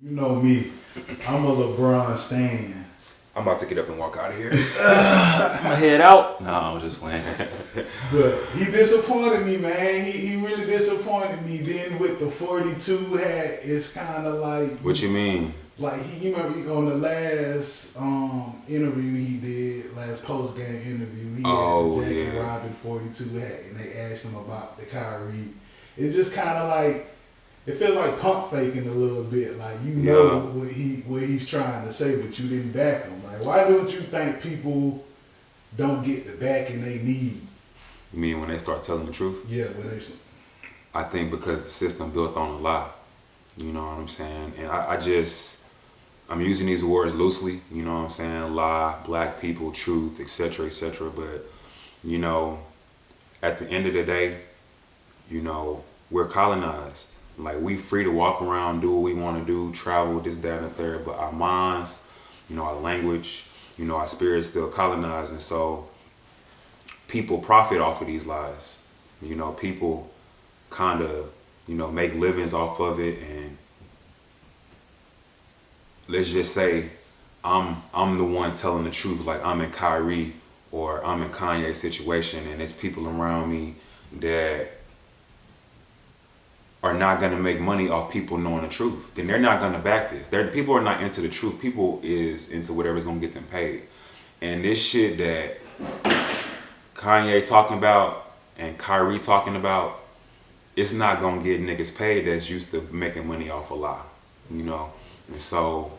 You know me, I'm a LeBron stan. I'm about to get up and walk out of here. I'm gonna head out. No, I'm just playing. But he disappointed me, man. He really disappointed me. Then with the 42 hat, it's kind of like. What you mean? Like you remember on the last interview he did, last post game interview, he had the Jackie Robin 42 hat, and they asked him about the Kyrie. It's just kind of like. It feels like pump faking a little bit, like you know what he's trying to say, but you didn't back him. Like, why don't you think people don't get the backing they need? You mean when they start telling the truth? Yeah, when they. I think because the system built on a lie. You know what I'm saying? And I'm using these words loosely. You know what I'm saying? Lie, black people, truth, etc., etc. But you know, at the end of the day, you know, we're colonized. Like, we free to walk around, do what we want to do, travel, this, that, and the third, but our minds, you know, our language, you know, our spirit's still colonized, and so people profit off of these lies. You know, people kind of, you know, make livings off of it, and let's just say I'm the one telling the truth, like I'm in Kyrie or I'm in Kanye's situation, and there's people around me that are not going to make money off people knowing the truth, then they're not going to back this. People are not into the truth. People is into whatever's going to get them paid. And this shit that Kanye talking about and Kyrie talking about, it's not going to get niggas paid that's used to making money off a lie, you know? And so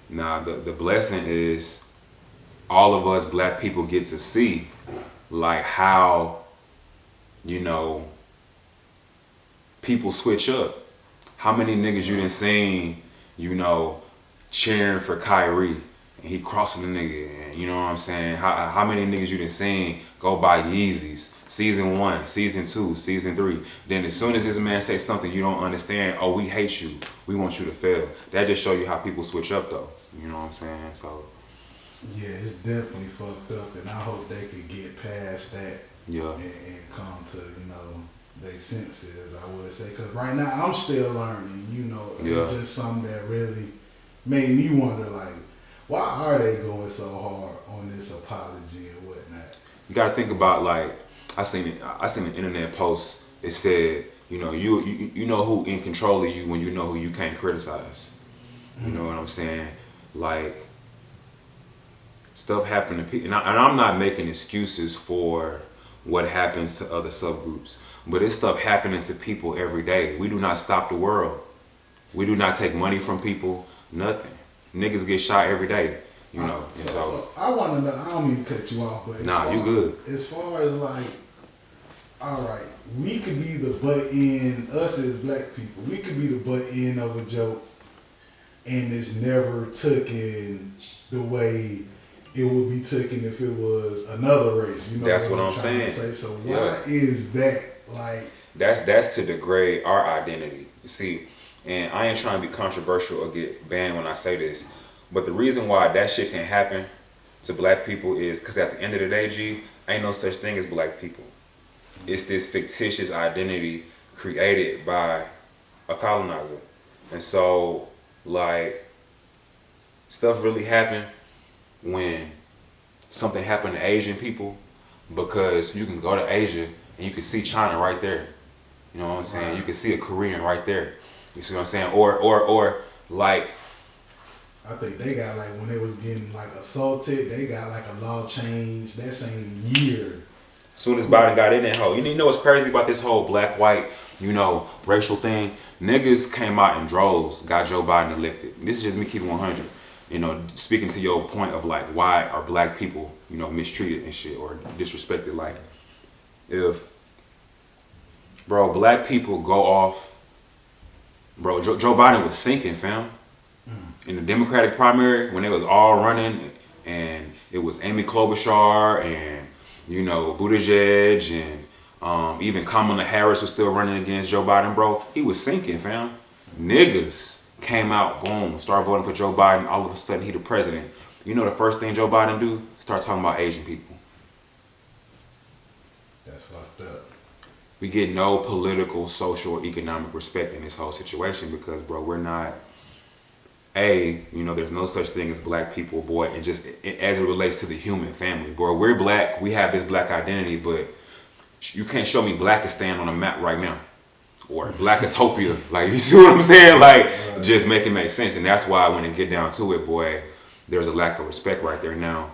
now the blessing is all of us black people get to see like how, you know, people switch up. How many niggas you done seen, you know, cheering for Kyrie and he crossing the nigga, and you know what I'm saying? How many niggas you done seen go buy Yeezys, season 1, season 2, season 3. Then as soon as this man say something you don't understand, oh, we hate you, we want you to fail. That just show you how people switch up though. You know what I'm saying? So yeah, it's definitely fucked up, and I hope they could get past that. Yeah. And come to, you know, they senses, I would say, because right now I'm still learning, you know. It's just something that really made me wonder, like, why are they going so hard on this apology and whatnot? You gotta think about, like, I seen an internet post. It said, you know, you know who in control of you when you know who you can't criticize. You know what I'm saying? Like, stuff happened to people, and I'm not making excuses for what happens to other subgroups. But it's stuff happening to people every day. We do not stop the world. We do not take money from people, nothing. Niggas get shot every day, you know. So I want to know, I don't mean to cut you off, but you good. As far as like, all right, we could be the butt end, us as black people, we could be the butt end of a joke, and it's never taken the way it would be taken if it was another race. You know, that's what I'm saying. To say. So why is that? Like, that's to degrade our identity. You see, and I ain't trying to be controversial or get banned when I say this, but the reason why that shit can happen to black people is because at the end of the day, G, ain't no such thing as black people. It's this fictitious identity created by a colonizer. And so, like, stuff really happened when something happened to Asian people, because you can go to Asia and you can see China right there. You know what I'm saying? Right. You can see a Korean right there. You see what I'm saying? Or like, I think they got, like, when they was getting like assaulted, they got like a law change that same year. As soon as Biden got in that hole, you know what's crazy about this whole black-white, you know, racial thing? Niggas came out in droves, got Joe Biden elected. This is just me keeping 100. You know, speaking to your point of like, why are black people, you know, mistreated and shit or disrespected? Like, if, bro, black people go off, bro, Joe Biden was sinking, fam. In the Democratic primary, when they was all running, and it was Amy Klobuchar and, you know, Buttigieg, and even Kamala Harris was still running against Joe Biden, bro. He was sinking, fam. Niggas came out, boom, started voting for Joe Biden. All of a sudden, he the president. You know the first thing Joe Biden do? Start talking about Asian people. That's fucked up. We get no political, social, or economic respect in this whole situation because, bro, we're not there's no such thing as black people, boy, and just as it relates to the human family, boy, we're black, we have this black identity, but you can't show me Blackistan on a map right now, or Blackatopia, like, you see what I'm saying? Like, just make it make sense, and that's why when it get down to it, boy, there's a lack of respect right there now.